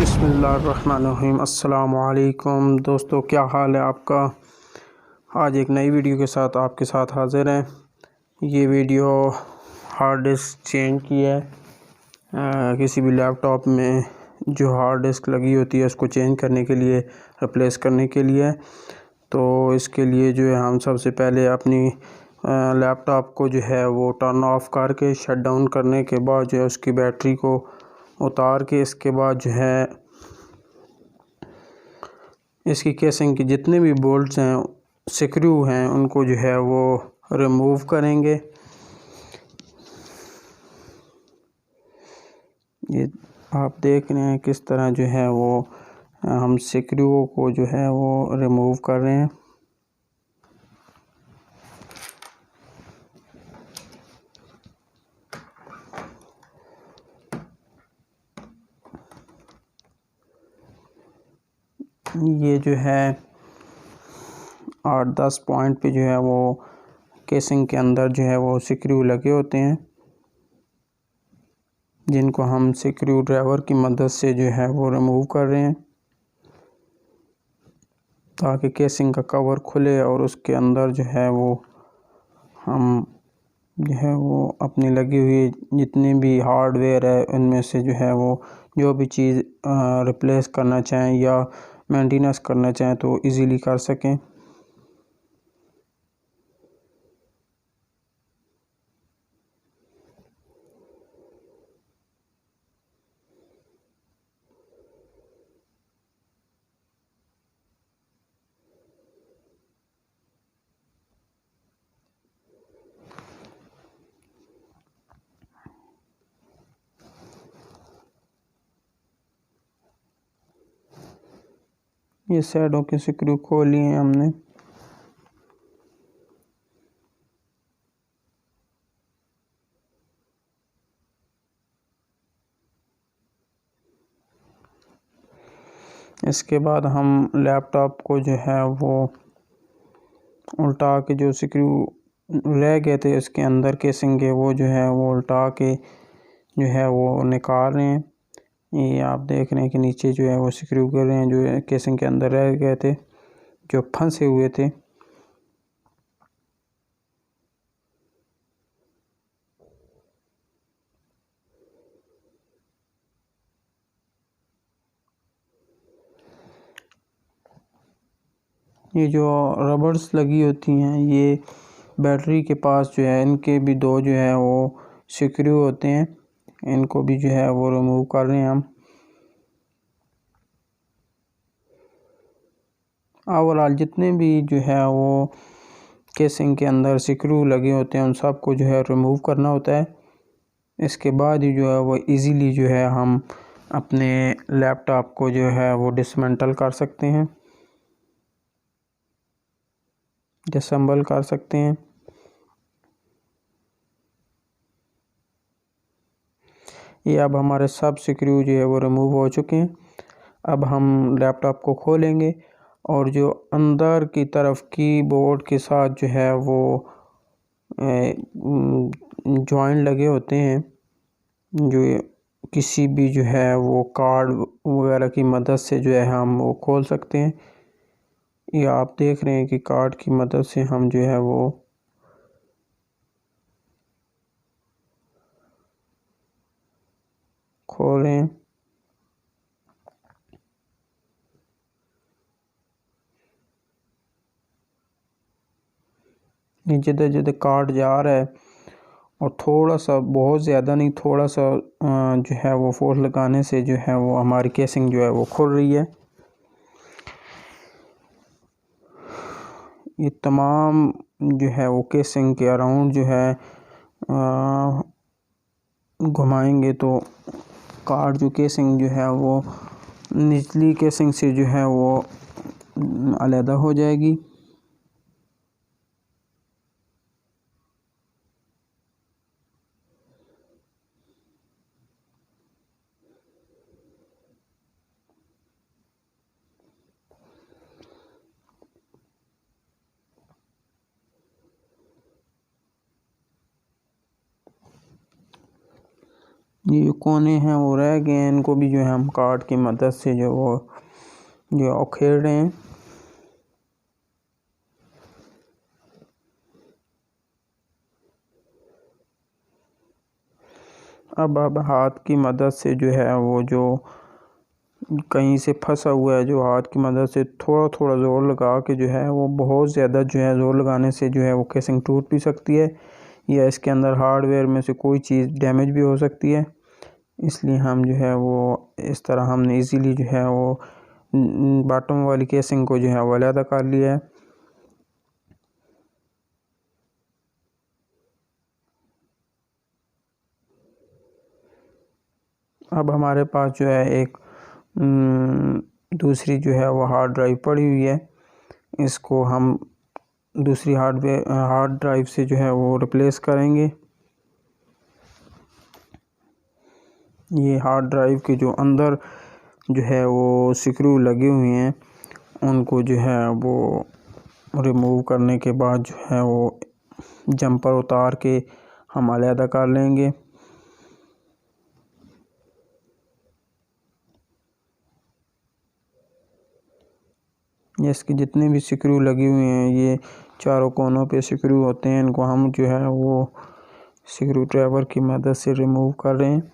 बिस्मिल्लाहिर्रहमानिर्रहीम। अस्सलामुअलैकुम दोस्तों, क्या हाल है आपका। आज एक नई वीडियो के साथ आपके साथ हाज़िर हैं। ये वीडियो हार्ड डिस्क चेंज की है। किसी भी लैपटॉप में जो हार्ड डिस्क लगी होती है उसको चेंज करने के लिए, रिप्लेस करने के लिए। तो इसके लिए जो है हम सबसे पहले अपनी लैपटॉप को जो है वो टर्न ऑफ करके शट डाउन करने के बाद जो है उसकी बैटरी को उतार के, इसके बाद जो है इसकी केसिंग की जितने भी बोल्ट्स हैं, स्क्रू हैं, उनको जो है वो रिमूव करेंगे। ये आप देख रहे हैं किस तरह जो है वो हम स्क्रूओं को जो है वो रिमूव कर रहे हैं। ये जो है 8-10 पॉइंट पे जो है वो केसिंग के अंदर जो है वो स्क्रू लगे होते हैं, जिनको हम स्क्रू ड्राइवर की मदद से जो है वो रिमूव कर रहे हैं ताकि केसिंग का कवर खुले और उसके अंदर जो है वो हम जो है वो अपनी लगी हुई जितनी भी हार्डवेयर है उनमें से जो है वो जो भी चीज़ रिप्लेस करना चाहें या मेंटेनेंस करना चाहें तो इजीली कर सकें। ये साइडों के स्क्रू खोल लिए हैं हमने। इसके बाद हम लैपटॉप को जो है वो उल्टा के, जो स्क्रू रह गए थे इसके अंदर केसिंग के, वो जो है वो उल्टा के जो है वो निकाल रहे हैं। ये आप देख रहे हैं कि नीचे जो है वो स्क्रू कर रहे हैं जो केसिंग के अंदर रह गए थे, जो फंसे हुए थे। ये जो रबर्स लगी होती हैं ये बैटरी के पास जो है, इनके भी दो जो है वो स्क्रू होते हैं, इनको भी जो है वो रिमूव कर रहे हैं हम। ओवरऑल जितने भी जो है वो केसिंग के अंदर स्क्रू लगे होते हैं उन सब को जो है रिमूव करना होता है। इसके बाद ही जो है वो इजीली जो है हम अपने लैपटॉप को जो है वो डिसमेंटल कर सकते हैं, डिसेंबल कर सकते हैं। ये अब हमारे सब स्क्रू जो है वो रिमूव हो चुके हैं। अब हम लैपटॉप को खोलेंगे और जो अंदर की तरफ कीबोर्ड के साथ जो है वो जॉइंट लगे होते हैं, जो किसी भी जो है वो कार्ड वगैरह की मदद से जो है हम वो खोल सकते हैं। ये आप देख रहे हैं कि कार्ड की मदद से हम जो है वो खोल रहे हैं। जिधर जिधर कार्ड जा रहा है और थोड़ा सा, बहुत ज़्यादा नहीं, थोड़ा सा जो है वो फोर्स लगाने से जो है वो हमारी केसिंग जो है वो खुल रही है। ये तमाम जो है वो केसिंग के अराउंड जो है घुमाएंगे तो कार्ड जो केसिंग जो है वो निचली केसिंग से जो है वो अलग हो जाएगी। ये कोने हैं वो रह गए हैं, इनको भी जो है हम कार्ड की मदद से जो उखेड़ रहे हैं। अब हाथ की मदद से जो है वो जो कहीं से फंसा हुआ है, जो हाथ की मदद से थोड़ा थोड़ा ज़ोर लगा के जो है वो, बहुत ज़्यादा जो है ज़ोर लगाने से जो है वो केसिंग टूट भी सकती है, या इसके अंदर हार्डवेयर में से कोई चीज़ डैमेज भी हो सकती है। इसलिए हम जो है वो इस तरह हमने इजीली जो है वो बॉटम वाली केसिंग को जो है वो अलग कर लिया है। अब हमारे पास जो है एक दूसरी जो है वो हार्ड ड्राइव पड़ी हुई है, इसको हम दूसरी हार्ड ड्राइव से जो है वो रिप्लेस करेंगे। ये हार्ड ड्राइव के जो अंदर जो है वो स्क्रू लगे हुए हैं, उनको जो है वो रिमूव करने के बाद जो है वो जंपर उतार के हम अलग कर लेंगे। इसके जितने भी स्क्रू लगे हुए हैं, ये चारों कोनों पे स्क्रू होते हैं, इनको हम जो है वो स्क्रू ड्राइवर की मदद से रिमूव कर रहे हैं।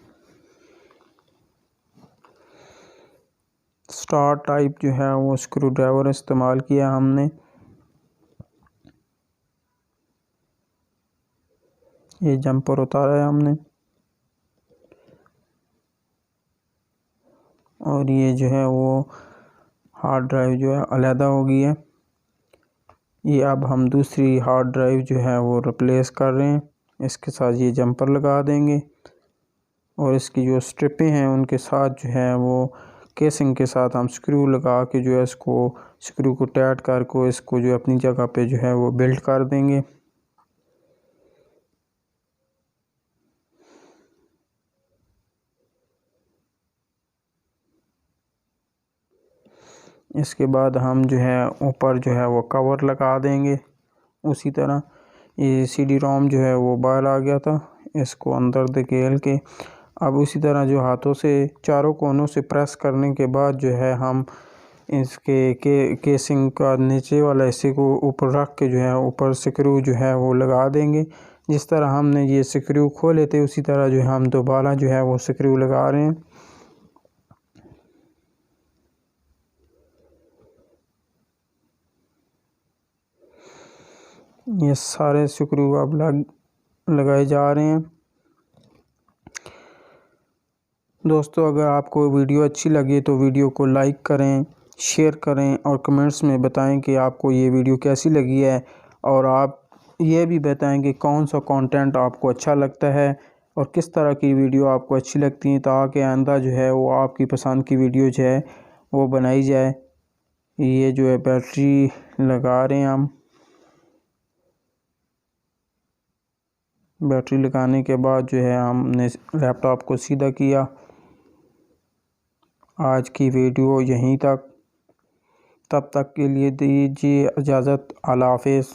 स्टार टाइप जो है वो स्क्रू ड्राइवर इस्तेमाल किया हमने। ये जंपर उतारा है हमने, और ये जो है वो हार्ड ड्राइव जो है अलहदा हो गई है। ये अब हम दूसरी हार्ड ड्राइव जो है वो रिप्लेस कर रहे हैं, इसके साथ ये जंपर लगा देंगे, और इसकी जो स्ट्रिपें हैं उनके साथ जो है वो केसिंग के साथ हम स्क्रू लगा के जो है इसको स्क्रू को टाइट करके इसको जो अपनी जगह पे जो है वो बिल्ड कर देंगे। इसके बाद हम जो है ऊपर जो है वो कवर लगा देंगे। उसी तरह ये सीडी रोम जो है वो बाहर आ गया था, इसको अंदर धकेल के अब उसी तरह जो हाथों से चारों कोनों से प्रेस करने के बाद जो है हम इसके केसिंग का नीचे वाला हिस्से को ऊपर रख के जो है ऊपर स्क्रू जो है वो लगा देंगे। जिस तरह हमने ये स्क्रू खोले थे उसी तरह जो है हम दोबारा जो है वो स्क्रू लगा रहे हैं। ये सारे स्क्रू अब लगाए जा रहे हैं। दोस्तों, अगर आपको वीडियो अच्छी लगे तो वीडियो को लाइक करें, शेयर करें और कमेंट्स में बताएं कि आपको ये वीडियो कैसी लगी है, और आप ये भी बताएं कि कौन सा कंटेंट आपको अच्छा लगता है और किस तरह की वीडियो आपको अच्छी लगती है, ताकि आइंदा जो है वो आपकी पसंद की वीडियो जो है वो बनाई जाए। ये जो है बैटरी लगा रहे हैं हम। बैटरी लगाने के बाद जो है हमने लैपटॉप को सीधा किया। आज की वीडियो यहीं तक, तब तक के लिए दीजिए इजाज़त। अल्लाह हाफ़िज़।